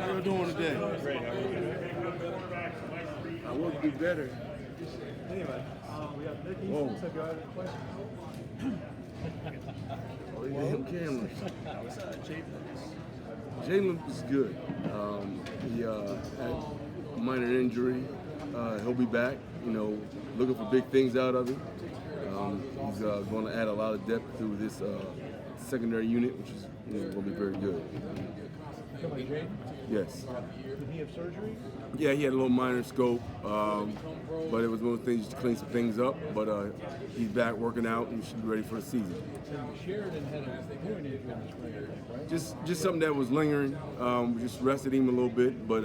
How you doing today? Great. How are you? I want to be better. Anyway, we have Nick Eason, so go ahead and question. Oh, you damn cameras. How's Jeadyn Lukus? Jeadyn Lukus is good. He had a minor injury. He'll be back. Looking for big things out of him. He's going to add a lot of depth through this secondary unit, which is going to be very good. Yes. Did he have surgery? Yeah, he had a little minor scope, but it was one of the things just to clean some things up. But he's back working out and should be ready for the season. CB Sheridan had a groin injury in the spring, right? Just something that was lingering. We just rested him a little bit, but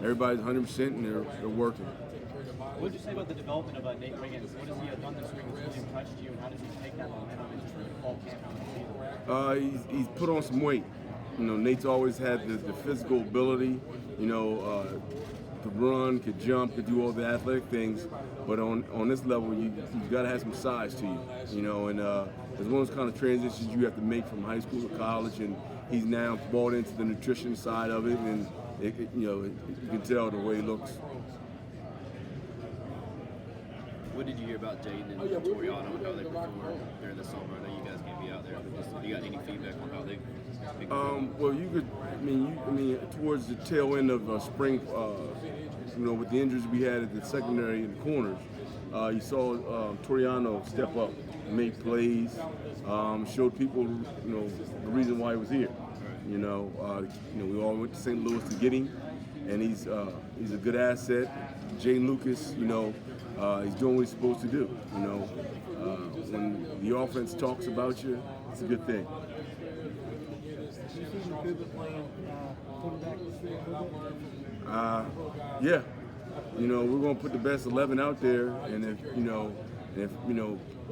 everybody's 100% and they're working. What did you say about the development of Nate Wiggins? What has he done this week that's really impressed you, and how does he take that momentum into fall camp and season? He's put on some weight. Nate's always had the physical ability, could run, could jump, could do all the athletic things, but on this level, you've got to have some size to you, and there's one of those kind of transitions you have to make from high school to college, and he's now bought into the nutrition side of it, and you can tell the way he looks. What did you hear about Jaden and Toriano and how they performed during the summer? I know you guys can't be out there, but you got any feedback on how they? Well, you could. Towards the tail end of spring, with the injuries we had at the secondary and the corners, you saw Toriano step up, make plays, showed people, the reason why he was here. We all went to St. Louis to get him, and he's a good asset. Jeadyn Lukus, he's doing what he's supposed to do. When the offense talks about you, it's a good thing. Yeah. We're going to put the best 11 out there, and if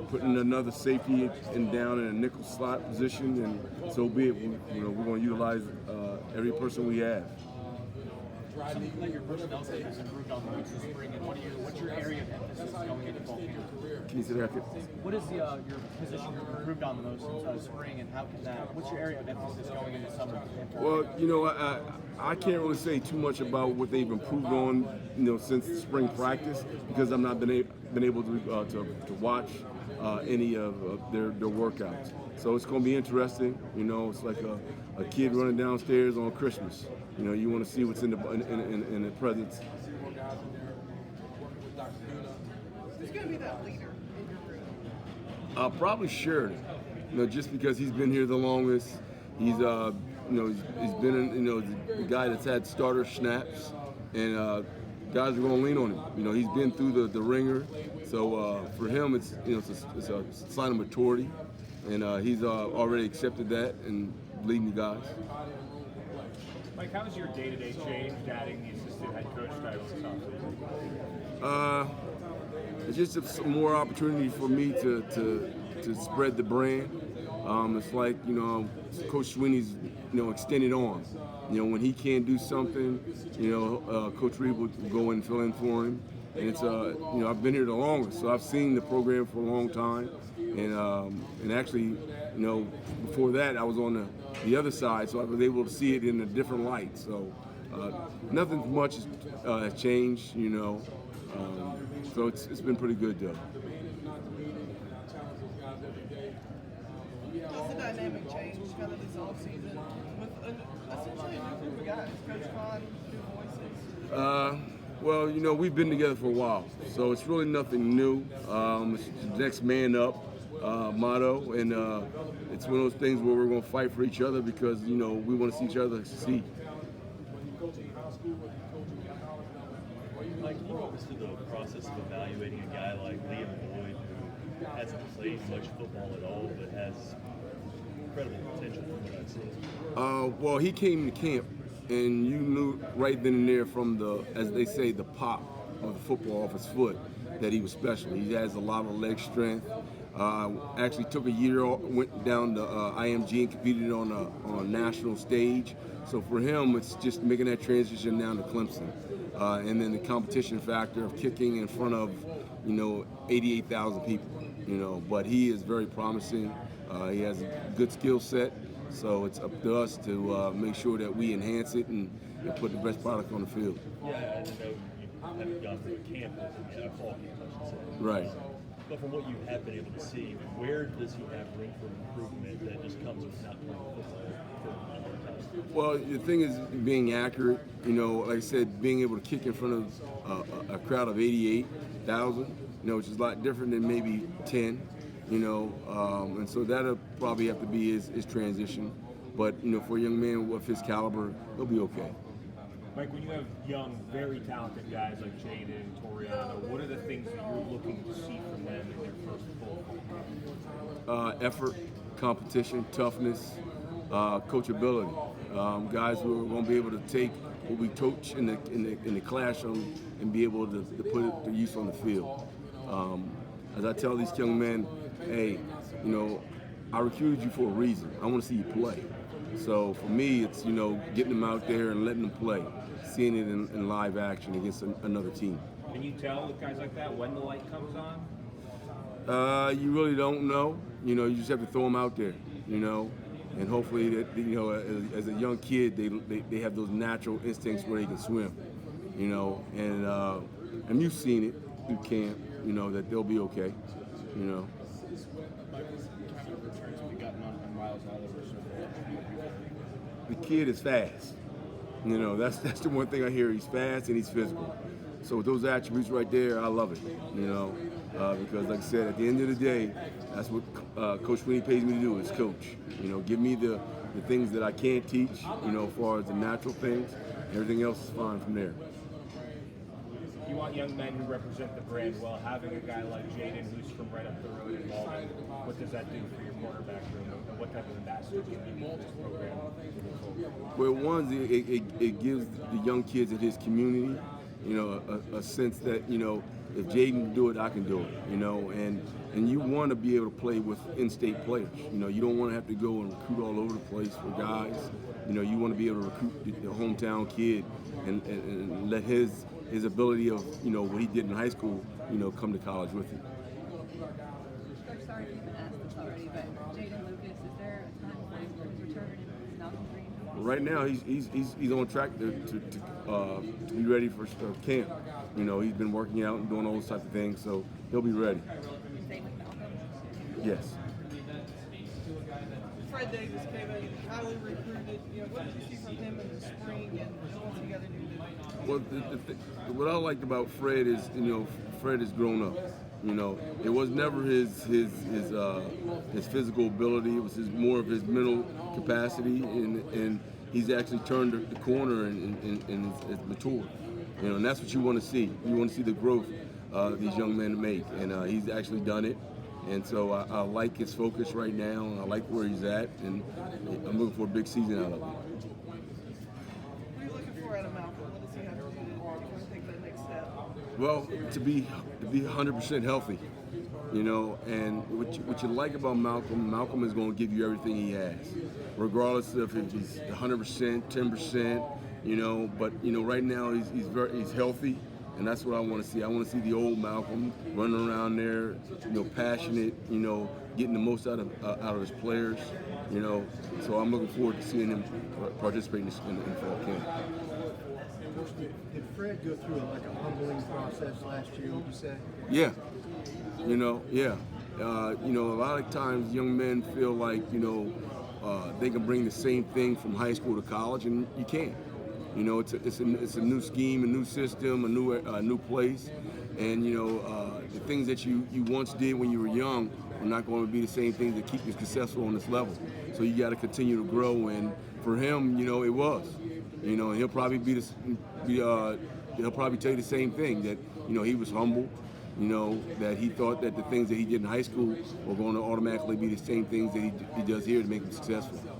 putting another safety down in a nickel slot position, then so be it. We're going to utilize every person we have. Something that your personnel set has improved on this spring, and what's your area of emphasis going into fall camp? Can you say that? What is your position improved on the most since spring, and what's your area of emphasis going into summer? Well, I can't really say too much about what they've improved on, since spring practice, because I've not been able to watch any of their workouts. So it's going to be interesting. It's like a kid running downstairs on Christmas. You want to see what's in the presents. Who's going to be that leader in your group? Probably Sheridan. Just because he's been here the longest. He's he's been the guy that's had starter snaps, and guys are going to lean on him. He's been through the ringer. So for him, it's a sign of maturity, and he's already accepted that and leading the guys. Mike, how has your day-to-day changed adding the assistant head coach title this offseason? It's just some more opportunity for me to spread the brand. It's like Coach Sweeney's extended arm. When he can't do something, Coach Reed will go and fill in for him. And it's I've been here the longest, so I've seen the program for a long time. And actually, before that, I was on the other side, so I was able to see it in a different light. So nothing much has changed, so it's been pretty good though. What's the dynamic change kind of this offseason with essentially a new group of guys? Coach Khan, new voices? Well, we've been together for a while, so it's really nothing new. It's the next man up motto, and it's one of those things where we're going to fight for each other because, we want to see each other succeed. Mike, can you walk us through the process of evaluating a guy like Liam Boyd, who hasn't played much football at all, but has incredible potential from what I've seen? Well, he came to camp, and you knew right then and there from the, as they say, the pop of the football off his foot that he was special. He has a lot of leg strength. Actually took a year off, went down to IMG and competed on a national stage. So for him, it's just making that transition down to Clemson. And then the competition factor of kicking in front of, 88,000 people, But he is very promising. He has a good skill set, So it's up to us to make sure that we enhance it and put the best product on the field. Yeah, I know you haven't gone through a camp with him yet, a fall camp, I should say. Right. But from what you have been able to see, where does he have room for improvement that just comes with not playing football for a long time? Well, the thing is being accurate. You know, like I said, being able to kick in front of a crowd of 88,000, you know, which is a lot different than maybe 10, you know, and so that'll probably have to be his transition. But, you know, for a young man of his caliber, he'll be okay. Mike, when you have young, very talented guys like Jeadyn and Toriano, what are the things that you're looking to see from them in their first full game? Effort, competition, toughness, coachability. Guys who are going to be able to take what we coach in the classroom and be able to put it to use on the field. As I tell these young men, hey, you know, I recruited you for a reason. I want to see you play. So for me, it's, you know, getting them out there and letting them play, seeing it in live action against another team. Can you tell with guys like that when the light comes on? You really don't know. You know, you just have to throw them out there, you know, and hopefully that, you know, as a young kid, they have those natural instincts where they can swim, you know, and you've seen it through camp, you know, that they'll be okay, you know. The kid is fast. You know, that's the one thing I hear. He's fast and he's physical. So with those attributes right there, I love it. You know, because like I said, at the end of the day, that's what Coach Sweeney pays me to do is coach. You know, give me the things that I can't teach. You know, as far as the natural things, everything else is fine from there. You want young men who represent the brand well. Having a guy like Jeadyn who's from right up the road in Malden, what does that do for your quarterback room? And what type of ambassador can you be to this program? Well, one, it gives the young kids in his community, you know, a sense that, you know, if Jeadyn can do it, I can do it, you know, and you want to be able to play with in-state players. You know, you don't want to have to go and recruit all over the place for guys. You know, you want to be able to recruit the hometown kid and let his ability of, you know, what he did in high school, you know, come to college with him. I'm sorry if you've been asked this already, but Jeadyn Lukus, is there a time frame for his return in Malcolm Greene? Right now, he's on track to be ready for camp. You know, he's been working out and doing all those types of things, so he'll be ready. Same with Malcolm? Yes. Fred Davis came in highly recruited. You know, what did you see from him in the spring, and what's he got to do to? Well, what I liked about Fred is, you know, Fred has grown up. You know, it was never his physical ability. It was more of his mental capacity, and he's actually turned the corner and is matured. You know, and that's what you want to see. You want to see the growth these young men make, and he's actually done it. And so I like his focus right now, and I like where he's at, and I'm looking for a big season out of him. What are you looking for out of Malcolm? What does he have to do to take that next step? Well, to be 100% healthy, you know, and what you like about Malcolm is going to give you everything he has, regardless of if he's 100%, 10%, you know. But you know, right now he's healthy, and that's what I want to see. I want to see the old Malcolm running around there, you know, passionate, you know, getting the most out of his players, you know. So I'm looking forward to seeing him participate in fall camp. Did Fred go through like a humbling process last year, would you say? Yeah. You know, yeah. You know, a lot of times young men feel like, you know, they can bring the same thing from high school to college, and you can't. You know, it's a new scheme, a new system, a new place, and you know, the things that you once did when you were young are not going to be the same things that keep you successful on this level. So you got to continue to grow, and for him, you know, it was. You know, and he'll probably he'll probably tell you the same thing, that, you know, he was humble, you know, that he thought that the things that he did in high school were going to automatically be the same things that he does here to make him successful. Coach,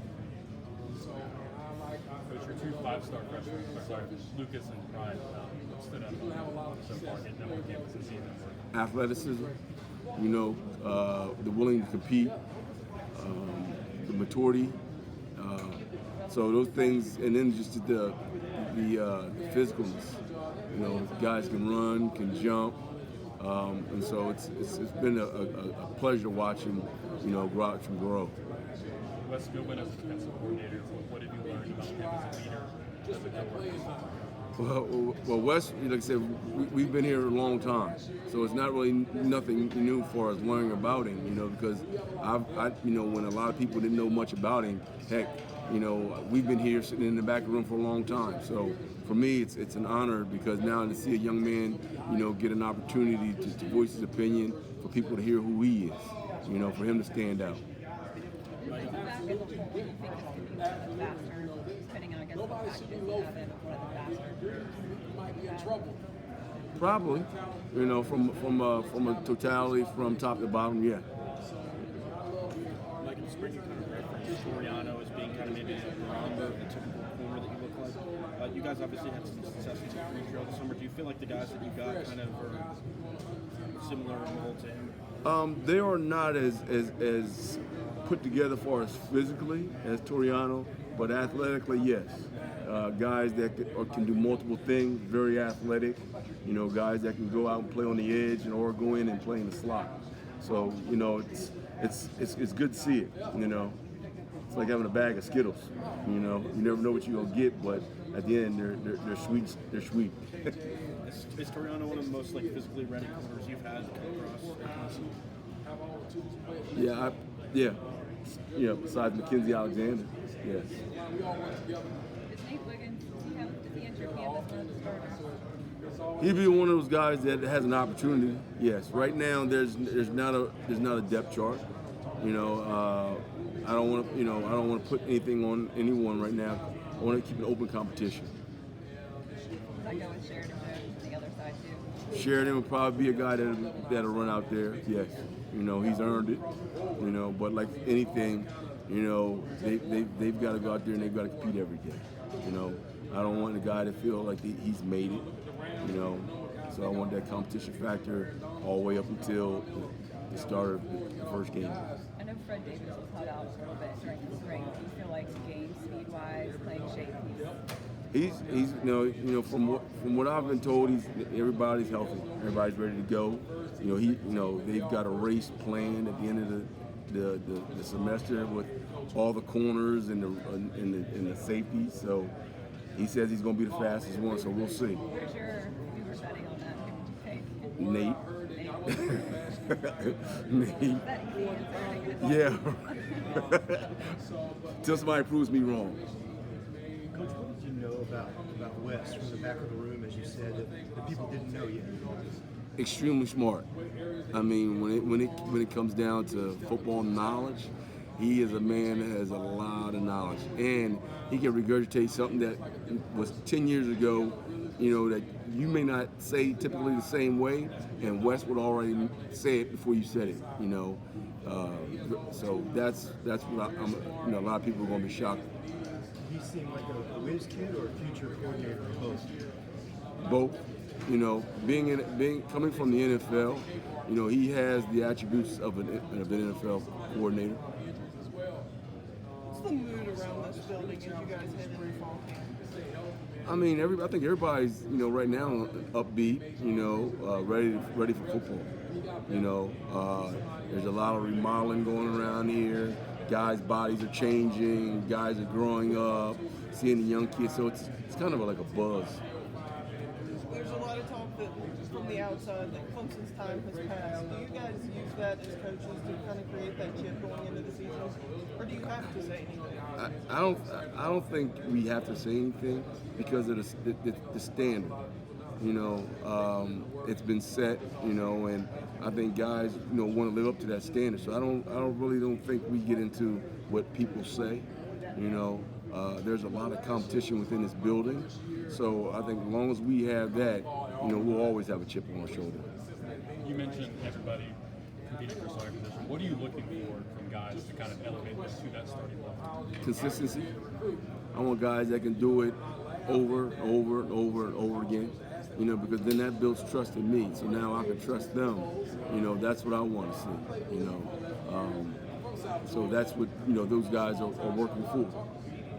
your two five-star freshmen, Lukus and Pride, stood out so far getting them on campus and seeing them work. Athleticism, you know, the willing to compete, the maturity. So those things, and then just the physicalness. You know, guys can run, can jump, and so it's been a pleasure watching, you know, watch them grow. Wes Goodwin as a defensive coordinator, what have you learned about him as a leader, as a coworker? Well, Wes, like I said, we've been here a long time, so it's not really nothing new for us learning about him. Because when a lot of people didn't know much about him, heck, we've been here sitting in the back of the room for a long time. So for me, it's an honor because now to see a young man, get an opportunity to voice his opinion, for people to hear who he is, for him to stand out. Probably, from a totality from top to bottom, yeah. Like in the spring, you kind of referenced Toriano as being kind of maybe the barometer of the typical corner that you look like. You guys obviously had some success in the green trail this summer. Do you feel like the guys that you got kind of are similar in role to him? They are not as put together for us physically as Toriano, but athletically, yes. Guys that can do multiple things, very athletic. Guys that can go out and play on the edge or go in and play in the slot. So it's good to see it. It's like having a bag of Skittles. You never know what you're gonna get, but at the end they're sweet. They're sweet. Is Toriano one of the most physically ready corners you've had to come across? Yeah. Besides Mackenzie Alexander, yes. Is Nate Wiggins, does he enter camp as one of the starters? He'd be one of those guys that has an opportunity. Yes. Right now, there's not a depth chart. I don't want to put anything on anyone right now. I want to keep an open competition. Does that go with Sheridan Jones on the other side too? Sheridan would probably be a guy that'll run out there. Yes. He's earned it. But like anything, they've got to go out there and they've got to compete every day. I don't want a guy to feel like he's made it. So I want that competition factor all the way up until the start of the first game. I know Fred Davis was hot out a little bit during the spring. Do you feel like game speed-wise, playing shape, he's from what I've been told, everybody's healthy. Everybody's ready to go. They've got a race planned at the end of the semester with all the corners and the safeties. So he says he's going to be the fastest one. So we'll see. Where's your betting on that? Who would you take? Nate. Is that easy answer? Yeah. Till somebody proves me wrong. Coach, what did you know about Wes from the back of the room, as you said, that people didn't know yet? Extremely smart. I mean, when it comes down to football knowledge, he is a man that has a lot of knowledge, and he can regurgitate something that was 10 years ago, that you may not say typically the same way, and Wes would already say it before you said it. So that's what I'm. A lot of people are going to be shocked. He seemed like a whiz kid or a future coordinator or both? Both. Coming from the NFL, he has the attributes of an NFL coordinator. What's the mood around this building as you guys head into fall camp? I mean, I think everybody's, right now upbeat, ready for football. There's a lot of remodeling going around here. Guys' bodies are changing. Guys are growing up. Seeing the young kids, so it's kind of like a buzz. There's a lot of talk that from the outside that Clemson's time has passed. Do you guys use that as coaches to kind of create that chip going into the season, or do you have to say anything? I don't think we have to say anything because of the standard. It's been set. And I think guys want to live up to that standard. So I don't think we get into what people say. There's a lot of competition within this building. So I think as long as we have that, we'll always have a chip on our shoulder. You mentioned everybody competing for starting position. What are you looking for from guys to kind of elevate them to that starting level? Consistency. I want guys that can do it over and over and over and over again. Because then that builds trust in me. So now I can trust them. That's what I want to see. So that's what those guys are working for.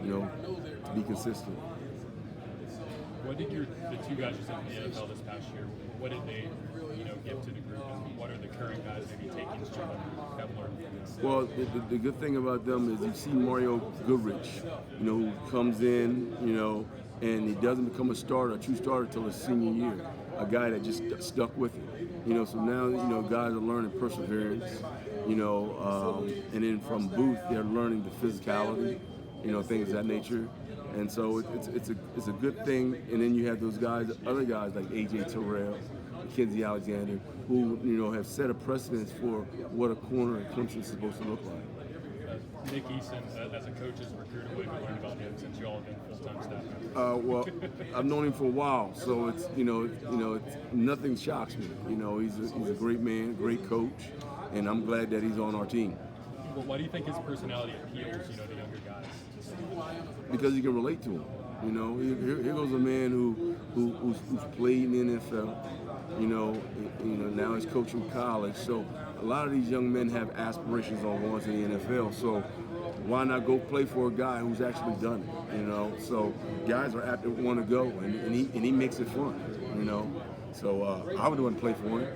To be consistent. What did the two guys you sent to the NFL this past year? What did they give to the group, and what are the current guys maybe taking things that you have learned from this? Well, the good thing about them is you see Mario Goodrich, who comes in, and he doesn't become a true starter till his senior year. A guy that just stuck with it. So now, guys are learning perseverance, and then from Booth, they're learning the physicality, things of that nature. And so it's a good thing. And then you have those guys, other guys like A.J. Terrell, Mackenzie Alexander, who, have set a precedence for what a corner in Clemson is supposed to look like. Nick Eason, as a coach, as a recruiter, what have you learned about him since you all have been full-time staff members? Well, I've known him for a while, so it's nothing shocks me. He's a great man, great coach, and I'm glad that he's on our team. Well, why do you think his personality appeals, to younger guys? Because you can relate to him. Here goes a man who's played in the NFL. Now he's coaching college. So a lot of these young men have aspirations on going to the NFL. So why not go play for a guy who's actually done it? So guys are apt to want to go, and he makes it fun. So I would want to play for him.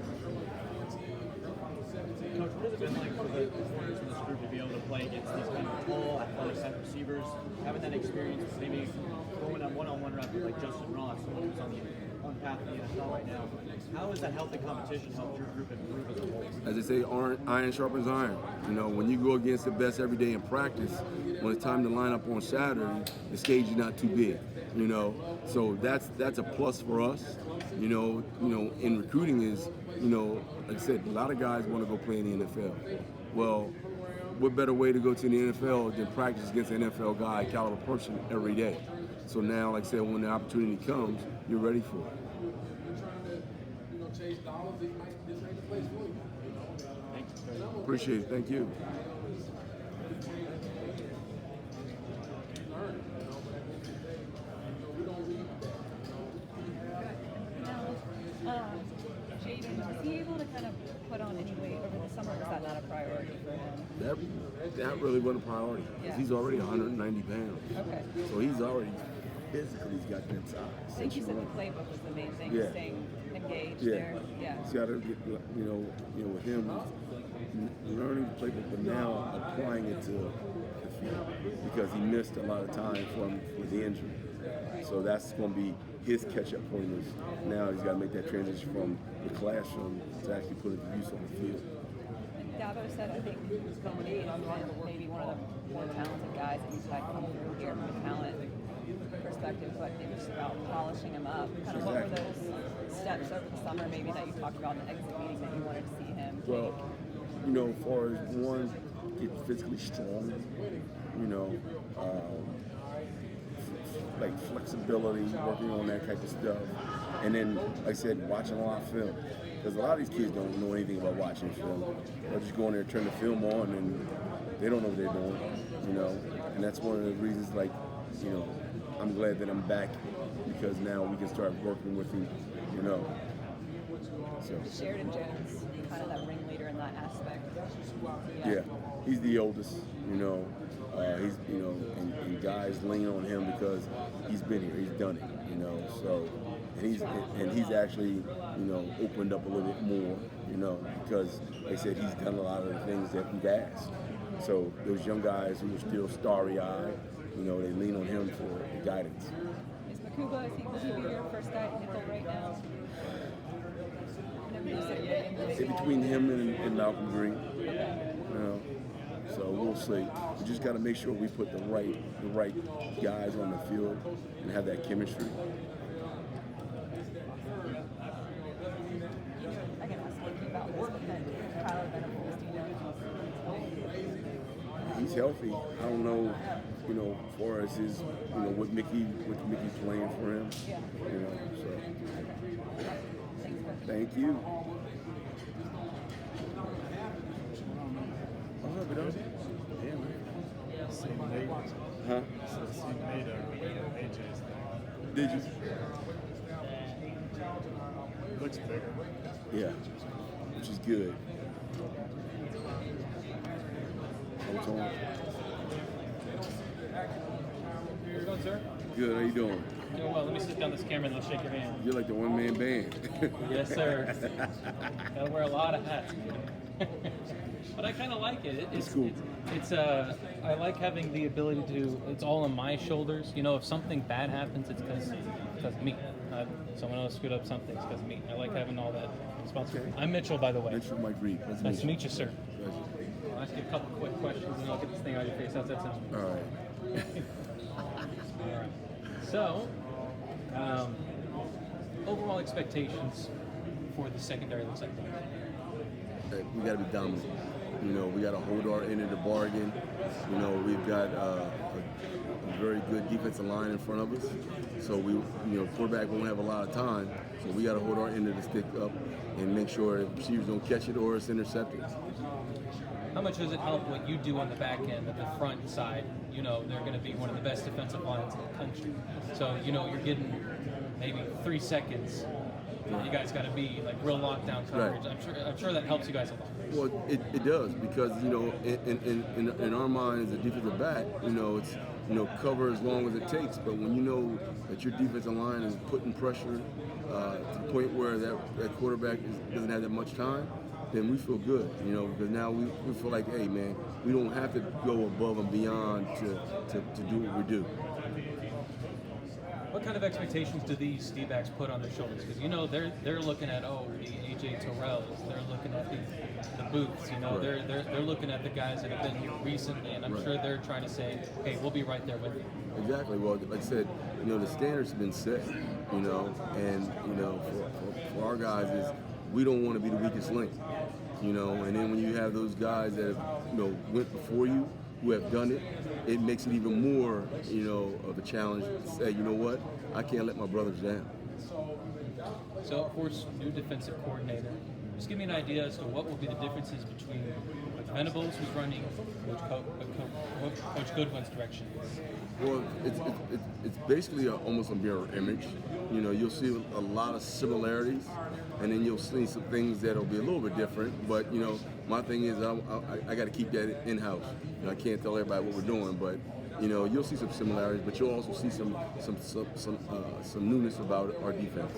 Coach, what has it been like for the players in this group to be able to play against these kind of tall, athletic type receivers? Having that experience, maybe going on one-on-one rep with like Justin Ross, someone who's on path to the NFL right now. How has that healthy competition helped your group improve as a whole? As they say, iron sharpens iron. When you go against the best every day in practice, when it's time to line up on Saturday, the stage is not too big. So that's a plus for us. In recruiting is, like I said, a lot of guys want to go play in the NFL. Well, what better way to go to the NFL than practice against an NFL guy, caliber person, every day? So now, like I said, when the opportunity comes, you're ready for it. Appreciate it. Thank you. Jeadyn, was he able to kind of put on any weight over the summer, or was that not a priority for him? That really wasn't a priority. Yeah. He's already 190 pounds. Okay. So he's already physically, he's got that size. I think you said the playbook was the main thing, Yeah. staying engaged Yeah. there. Yeah. He's got to get, with him, learning the playbook, but now applying it to the field because he missed a lot of time with the injury. So that's going to be his catch-up point. Is now he's got to make that transition from the classroom to actually put it to use on the field. Dabo said, I think Nate is maybe one of the more talented guys that he's had come through here from a talent perspective, but it was about polishing him up. Kind of what were those steps over the summer maybe that you talked about in the exit meeting that you wanted to see him take? Well, as far as one, get physically strong, like flexibility, working on that type of stuff. And then, like I said, watching a lot of film. Because a lot of these kids don't know anything about watching film. They'll just go in there, turn the film on, and they don't know what they're doing, And that's one of the reasons, I'm glad that I'm back because now we can start working with him, So. Sheridan Jones, kind of that ringleader in that aspect. Yeah, he's the oldest, he's, and guys lean on him because he's been here, he's done it, so, and he's actually, opened up a little bit more, because they said he's done a lot of the things that we've asked. So those young guys who are still starry-eyed, they lean on him for the guidance. Is Mukuba, will he be your first guy at nickel right now? It's between him and Malcolm Greene, So we'll see. We just got to make sure we put the right guys on the field and have that chemistry. I can ask you about this, but Tyler Venables, do you know? He's healthy. I don't know, as far as his, what Mickey's playing for him. Yeah. So. Thank you. What's up, Bido? Yeah, man. Seen Nate. Huh? Seen Nate AJ's thing. Did you? Looks bigger. Yeah, which is good. How's it going, sir? Good, how you doing? Doing well. Let me sit down this camera and let's shake your hand. You're like the one-man band. Yes, sir. Gotta wear a lot of hats. but I kind of like it. It's cool. I like having the ability to. It's all on my shoulders. You know, if something bad happens, it's because of me. Someone else screwed up something. It's because of me. I like having all that responsibility. I'm Mitchell, by the way. Mitchell Mike Reed. Nice to meet you, sir. Pleasure. I'll ask you a couple quick questions, and I'll get this thing out of your face. How's that sound? All right. All right. So, overall expectations for the secondary looks like that. We got to be dominant. You know, we got to hold our end of the bargain. You know, we've got a very good defensive line in front of us. So quarterback won't have a lot of time. So we got to hold our end of the stick up and make sure that receivers don't catch it or it's intercepted. How much does it help what you do on the back end, at the front side? You know, they're going to be one of the best defensive lines in the country. So, you know, you're getting maybe 3 seconds. You guys got to be like real lockdown coverage. Right. I'm sure that helps you guys a lot. Well, it does because, you know, in our mind as a defensive back, you know, it's, you know, cover as long as it takes. But when you know that your defensive line is putting pressure to the point where that quarterback doesn't have that much time, then we feel good, you know, because now we feel like, hey, man, we don't have to go above and beyond to do what we do. What kind of expectations do these D-backs put on their shoulders? Because, you know, they're looking at, the A.J. Terrells, they're looking at the Booths, you know, Right. they're looking at the guys that have been here recently, and I'm sure they're trying to say, hey, we'll be right there with you. Exactly. Well, like I said, you know, the standards have been set, you know, and, you know, for our guys is we don't want to be the weakest link, you know, and then when you have those guys that have, you know, went before you, who have done it, it makes it even more, you know, of a challenge to say, you know what, I can't let my brothers down. So, of course, new defensive coordinator. Just give me an idea as to what will be the differences between Coach Venables, who's running, Coach Goodwin's direction. Well, it's basically almost a mirror image. You know, you'll see a lot of similarities, and then you'll see some things that'll be a little bit different. But, you know, my thing is I got to keep that in-house. You know, I can't tell everybody what we're doing, but, you know, you'll see some similarities, but you'll also see some newness about our defense.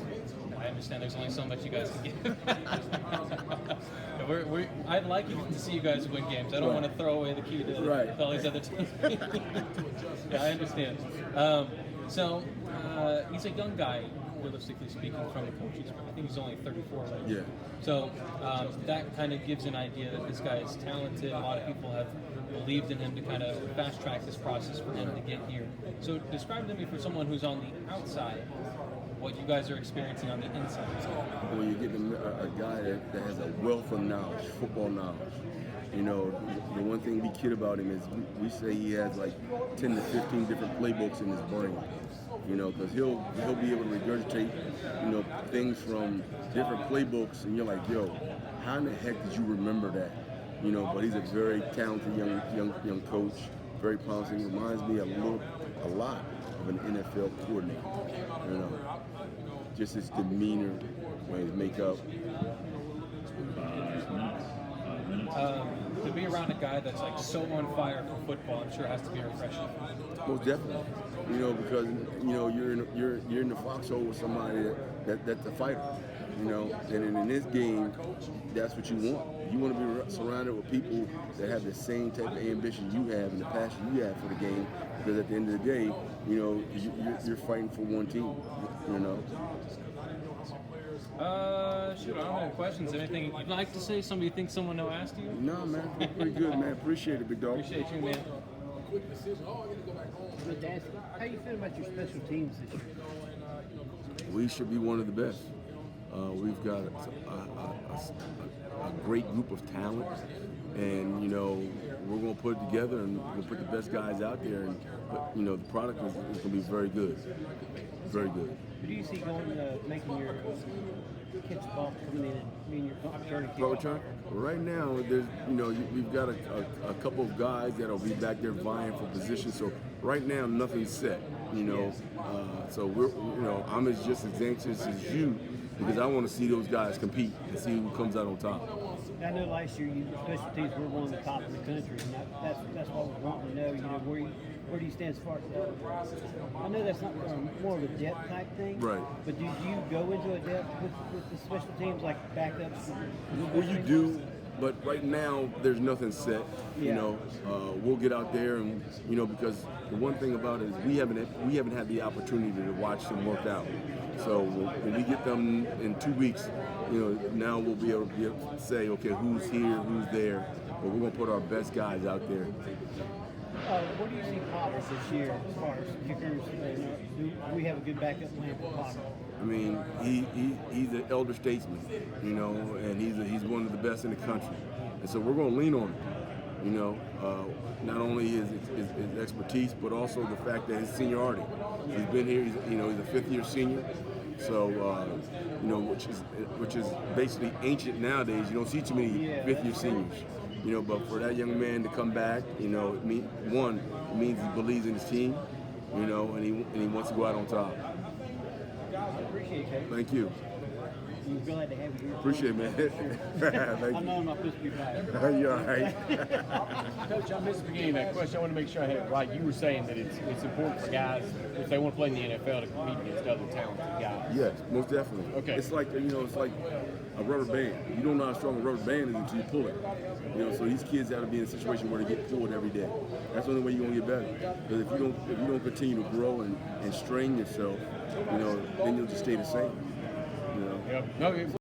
I understand there's only so much you guys can give. I'd like to see you guys win games. I don't want to throw away the key to all these other teams. Yeah, I understand. He's a young guy, realistically speaking, from the coaches. I think he's only 34 right now. Yeah. So that kind of gives an idea that this guy is talented. A lot of people have believed in him to kind of fast track this process for him to get here. So describe to me, for someone who's on the outside, what you guys are experiencing on the inside. Well, you're getting a guy that has a wealth of knowledge, football knowledge. You know, the one thing we kid about him is we say he has like 10 to 15 different playbooks in his brain. You know, because he'll be able to regurgitate, you know, things from different playbooks, and you're like, yo, how in the heck did you remember that? You know, but he's a very talented young coach, very promising. Reminds me a lot of an NFL coordinator. You know, just his demeanor, his makeup. To be around a guy that's like so on fire for football, I'm sure has to be refreshing. Most definitely, you know, because you know you're in the foxhole with somebody that's a fighter, you know, and in this game, that's what you want. You want to be surrounded with people that have the same type of ambition you have and the passion you have for the game, because at the end of the day, you know, you're fighting for one team, you know. Shoot, I don't have any questions. Anything you'd like to say? Somebody think someone asked you? No, man, pretty good, man. Appreciate it, big dog. Appreciate you, man. How you feel about your special teams this year? We should be one of the best. We've got a great group of talent, and you know we're going to put it together and we'll put the best guys out there, and you know the product is going to be very good, very good. Who do you see making your kids' ball coming in and being your returning kick? Return? Right now, we've got a couple of guys that'll be back there vying for position. So right now, nothing's set. You know, so I'm just as anxious as you, because I want to see those guys compete and see who comes out on top. I know last year your special teams were one of the top in the country, and that's what we're wanting to know. You know, where do you stand as far as I know that's not more of a depth type thing, right? But do you go into a depth with the special teams like backups? Well, you do, but right now there's nothing set. You Yeah. know, we'll get out there and because the one thing about it is we haven't had the opportunity to watch them work out. So when we get them in 2 weeks, now we'll be able to say, okay, who's here, who's there, but we're gonna put our best guys out there. Where do you see Potter this year as far as kickers? Do we have a good backup plan for Potter? I mean, he's an elder statesman, and he's one of the best in the country, and so we're going to lean on him. Not only his expertise, but also the fact that his seniority. He's been here. He's a fifth-year senior, so which is basically ancient nowadays. You don't see too many fifth-year seniors. But for that young man to come back, it means he believes in his team, and he wants to go out on top. Appreciate it, Coach. Thank you. We're glad to have you here. Appreciate it, man. Thank I know I'm not supposed to be back. you. You're all right. Coach, I missed the beginning of that question. I want to make sure I had it right. You were saying that it's important for guys, if they want to play in the NFL, to compete against other talented guys. Yes, most definitely. Okay. It's like it's like a rubber band. You don't know how strong a rubber band is until you pull it. So these kids have to be in a situation where they get pulled every day. That's the only way you're gonna get better. Because if you don't continue to grow and strain yourself, then you'll just stay the same. Yep. No,